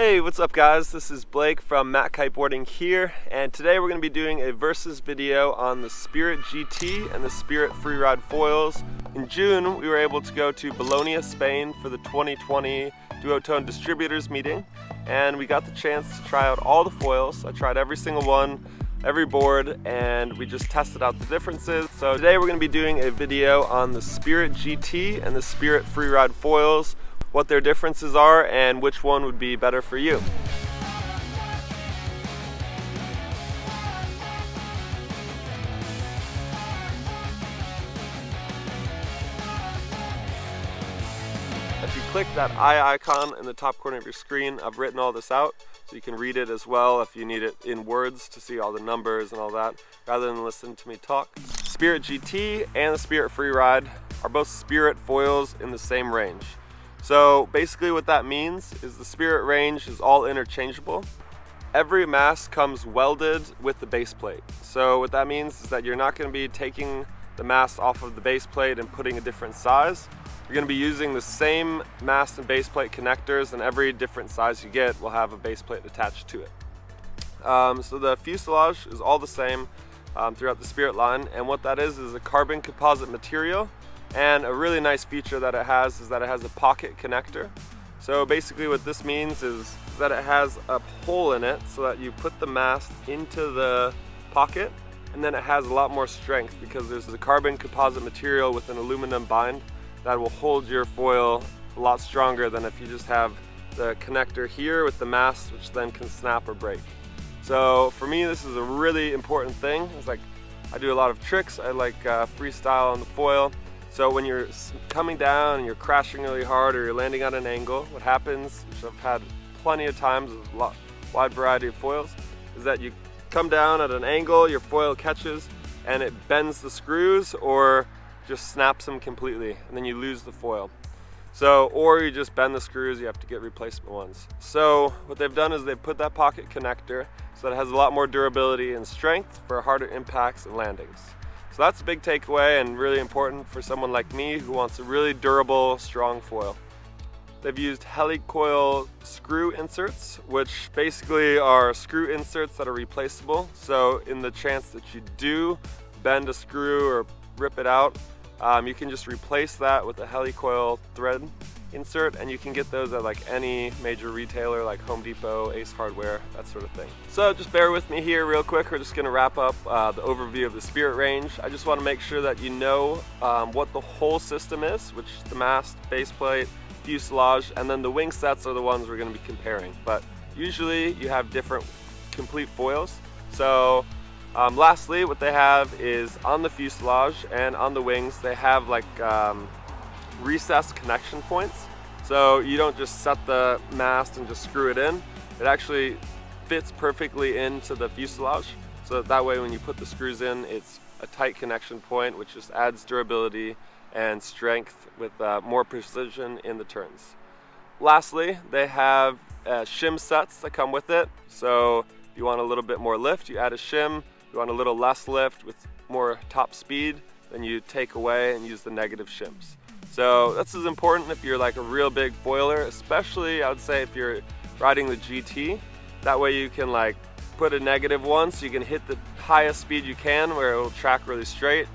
Hey, what's up guys? This is Blake from Matt Kiteboarding here, and today we're going to be doing a versus video on the Spirit GT and the Spirit Freeride foils. In June, we were able to go to Bologna, Spain for the 2020 Duotone distributors meeting, and we got the chance to try out all the foils. I tried every single one, every board, and we just tested out the differences. So today we're going to be doing a video on the Spirit GT and the Spirit Freeride foils, what their differences are, and which one would be better for you. If you click that eye icon in the top corner of your screen, I've written all this out so you can read it as well if you need it in words to see all the numbers and all that, rather than listen to me talk. Spirit GT and the Spirit Freeride are both Spirit foils in the same range. So basically what that means is the Spirit range is all interchangeable. Every mast comes welded with the base plate. So what that means is that you're not going to be taking the mast off of the base plate and putting a different size. You're going to be using the same mast and base plate connectors, and every different size you get will have a base plate attached to it. So the fuselage is all the same throughout the Spirit line, and what that is a carbon composite material. And a really nice feature that it has is that it has a pocket connector. So basically what this means is that it has a hole in it so that you put the mast into the pocket, and then it has a lot more strength because there's a carbon composite material with an aluminum bind that will hold your foil a lot stronger than if you just have the connector here with the mast, which then can snap or break. So for me, this is a really important thing. It's like I do a lot of tricks. I like freestyle on the foil. So when you're coming down and you're crashing really hard or you're landing at an angle, what happens, which I've had plenty of times with a wide variety of foils, is that you come down at an angle, your foil catches, and it bends the screws or just snaps them completely, and then you lose the foil. So, or you just bend the screws, you have to get replacement ones. So what they've done is they've put that pocket connector so that it has a lot more durability and strength for harder impacts and landings. So that's a big takeaway and really important for someone like me who wants a really durable, strong foil. They've used helicoil screw inserts, which basically are screw inserts that are replaceable. So in the chance that you do bend a screw or rip it out, you can just replace that with a helicoil thread insert, and you can get those at like any major retailer like Home Depot, Ace Hardware, that sort of thing. So just bear with me here real quick. We're just going to wrap up the overview of the Spirit range. I just want to make sure that you know what the whole system is, which is the mast, base plate, fuselage, and then the wing sets are the ones we're going to be comparing. But usually you have different complete foils. So lastly, what they have is on the fuselage and on the wings, they have like recessed connection points. So you don't just set the mast and just screw it in. It actually fits perfectly into the fuselage. So that way when you put the screws in, it's a tight connection point, which just adds durability and strength with more precision in the turns. Lastly, they have shim sets that come with it. So if you want a little bit more lift, you add a shim. If you want a little less lift with more top speed, then you take away and use the negative shims. So this is important if you're like a real big foiler, especially I would say if you're riding the GT. That way you can like put a negative one so you can hit the highest speed you can where it will track really straight.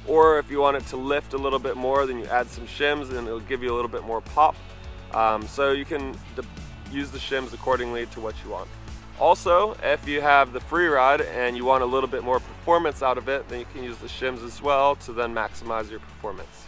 Or if you want it to lift a little bit more, then you add some shims and it'll give you a little bit more pop. So you can use the shims accordingly to what you want. Also, if you have the Freeride and you want a little bit more performance out of it, then you can use the shims as well to then maximize your performance.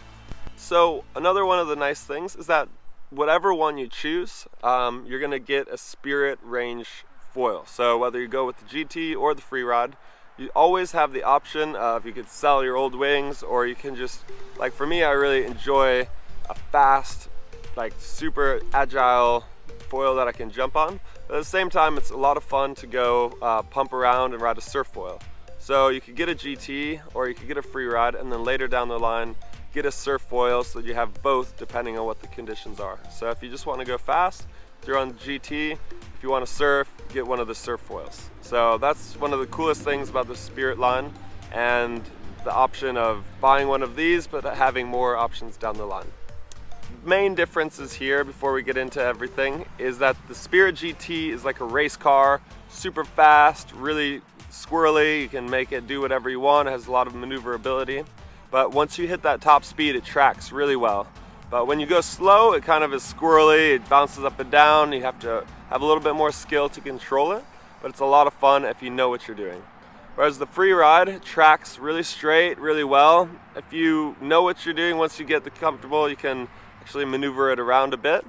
So another one of the nice things is that whatever one you choose, you're going to get a Spirit range foil. So whether you go with the GT or the Freeride, you always have the option of you could sell your old wings, or you can just, like for me, I really enjoy a fast, like super agile foil that I can jump on. But at the same time, it's a lot of fun to go pump around and ride a surf foil. So you could get a GT or you could get a Freeride, and then later down the line get a surf foil so that you have both depending on what the conditions are. So if you just want to go fast, throw on the GT. If you want to surf, get one of the surf foils. So that's one of the coolest things about the Spirit line, and the option of buying one of these but having more options down the line. main differences here before we get into everything is that the Spirit GT is like a race car, super fast, really squirrely. You can make it do whatever you want. It has a lot of maneuverability. But once you hit that top speed, it tracks really well. But when you go slow, it kind of is squirrely. It bounces up and down. You have to have a little bit more skill to control it. But it's a lot of fun if you know what you're doing. Whereas the Freeride tracks really straight, really well. If you know what you're doing, once you get comfortable, you can actually maneuver it around a bit.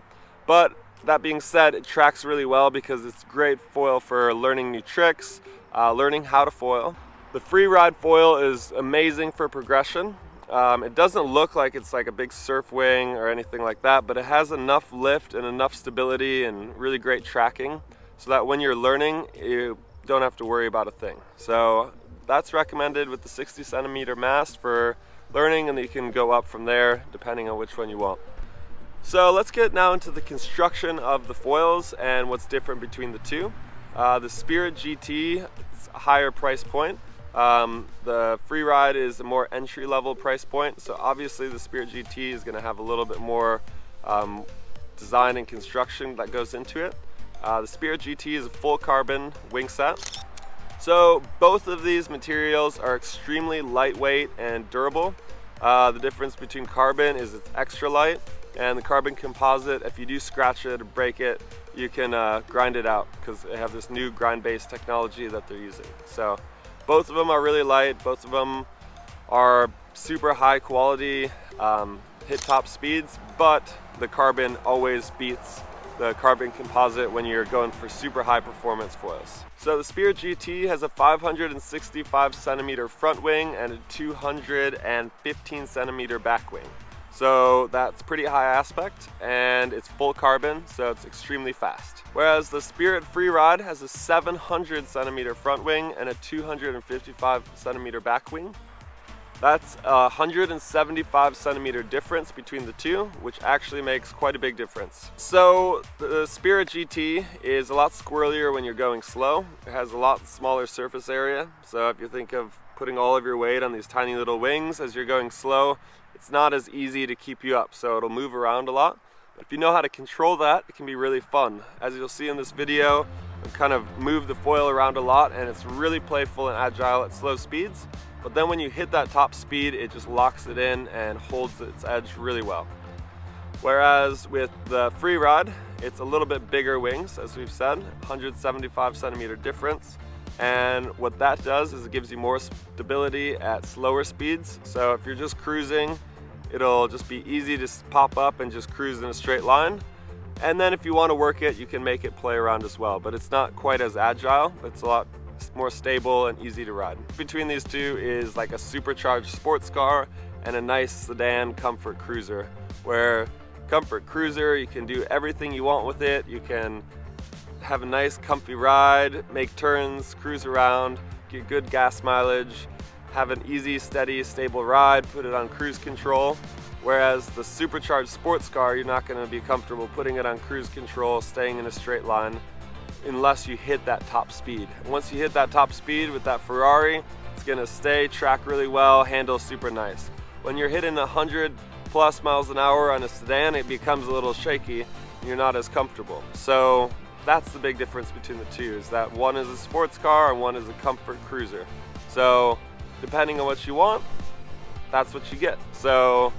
But that being said, it tracks really well because it's great foil for learning new tricks, learning how to foil. The Freeride foil is amazing for progression. It doesn't look like it's like a big surf wing or anything like that, but it has enough lift and enough stability and really great tracking so that when you're learning, you don't have to worry about a thing. So that's recommended with the 60 centimeter mast for learning, and you can go up from there depending on which one you want. So let's get now into the construction of the foils and what's different between the two. The Spirit GT is a higher price point. The Freeride is a more entry-level price point, so obviously the Spirit GT is going to have a little bit more design and construction that goes into it. The Spirit GT is a full carbon wing set. So both of these materials are extremely lightweight and durable. The difference between carbon is it's extra light, and the carbon composite, if you do scratch it or break it, you can grind it out because they have this new grind-based technology that they're using. So both of them are really light, both of them are super high quality, hit top speeds, but the carbon always beats the carbon composite when you're going for super high performance foils. So the Spirit GT has a 565 centimeter front wing and a 215 centimeter back wing. So that's pretty high aspect, and it's full carbon, so it's extremely fast. Whereas the Spirit Freeride has a 700 centimeter front wing and a 255 centimeter back wing. That's a 175 centimeter difference between the two, which actually makes quite a big difference. So the Spirit GT is a lot squirrelier when you're going slow. It has a lot smaller surface area, so if you think of putting all of your weight on these tiny little wings as you're going slow, it's not as easy to keep you up, so it'll move around a lot. But if you know how to control that, it can be really fun. As you'll see in this video, I've kind of moved the foil around a lot, and it's really playful and agile at slow speeds. But then when you hit that top speed, it just locks it in and holds its edge really well. Whereas with the Freeride, it's a little bit bigger wings, as we've said, 175 centimeter difference. And what that does is it gives you more stability at slower speeds. So if you're just cruising, it'll just be easy to pop up and just cruise in a straight line. And then if you want to work it, you can make it play around as well. But it's not quite as agile. It's a lot more stable and easy to ride. Between these two is like a supercharged sports car and a nice sedan comfort cruiser, where comfort cruiser, you can do everything you want with it. You can have a nice comfy ride, make turns, cruise around, get good gas mileage, have an easy, steady, stable ride, put it on cruise control. Whereas the supercharged sports car, you're not going to be comfortable putting it on cruise control, staying in a straight line, unless you hit that top speed. And once you hit that top speed with that Ferrari, it's going to stay, track really well, handle super nice. When you're hitting 100 plus miles an hour on a sedan, it becomes a little shaky and you're not as comfortable. So that's the big difference between the two, is that one is a sports car and one is a comfort cruiser. So depending on what you want, that's what you get. So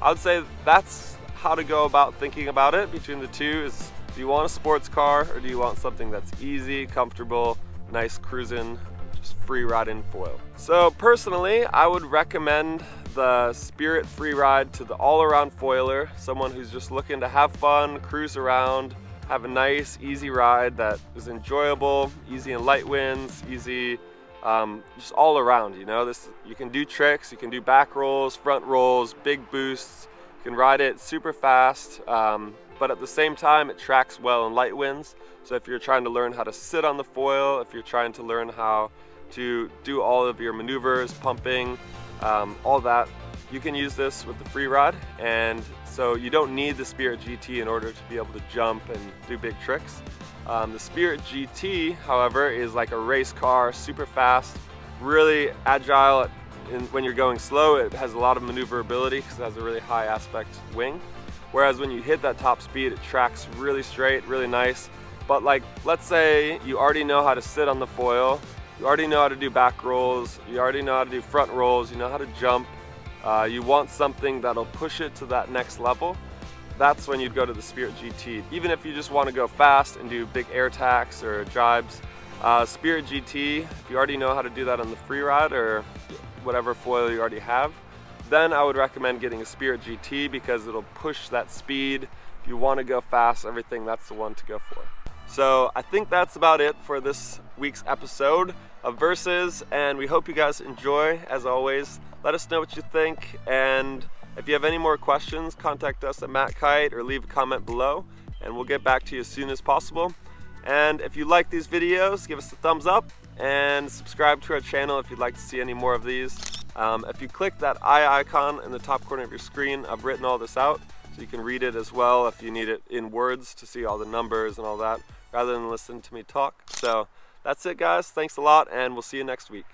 I would say that's how to go about thinking about it between the two. Is, do you want a sports car or do you want something that's easy, comfortable, nice cruising, just free riding foil? So personally, I would recommend the Spirit Freeride to the all-around foiler, someone who's just looking to have fun, cruise around, have a nice, easy ride that is enjoyable, easy in light winds, easy just all around, you know. You can do tricks, you can do back rolls, front rolls, big boosts, you can ride it super fast, but at the same time it tracks well in light winds. So if you're trying to learn how to sit on the foil, if you're trying to learn how to do all of your maneuvers, pumping, all that, you can use this with the Freeride. And so you don't need the Spirit GT in order to be able to jump and do big tricks. The Spirit GT, however, is like a race car, super fast, really agile when you're going slow. It has a lot of maneuverability because it has a really high aspect wing. Whereas when you hit that top speed, it tracks really straight, really nice. But like, let's say you already know how to sit on the foil, you already know how to do back rolls, you already know how to do front rolls, you know how to jump, you want something that'll push it to that next level, that's when you'd go to the Spirit GT. Even if you just want to go fast and do big air tacks or jibes, Spirit GT, if you already know how to do that on the Freeride or whatever foil you already have, then I would recommend getting a Spirit GT because it'll push that speed. If you want to go fast, everything, that's the one to go for. So I think that's about it for this week's episode of Versus, and we hope you guys enjoy. As always, let us know what you think, and if you have any more questions, contact us at MattKite or leave a comment below, and we'll get back to you as soon as possible. And if you like these videos, give us a thumbs up and subscribe to our channel if you'd like to see any more of these. If you click that eye icon in the top corner of your screen, I've written all this out so you can read it as well if you need it in words to see all the numbers and all that, rather than listen to me talk. So that's it, guys. Thanks a lot, and we'll see you next week.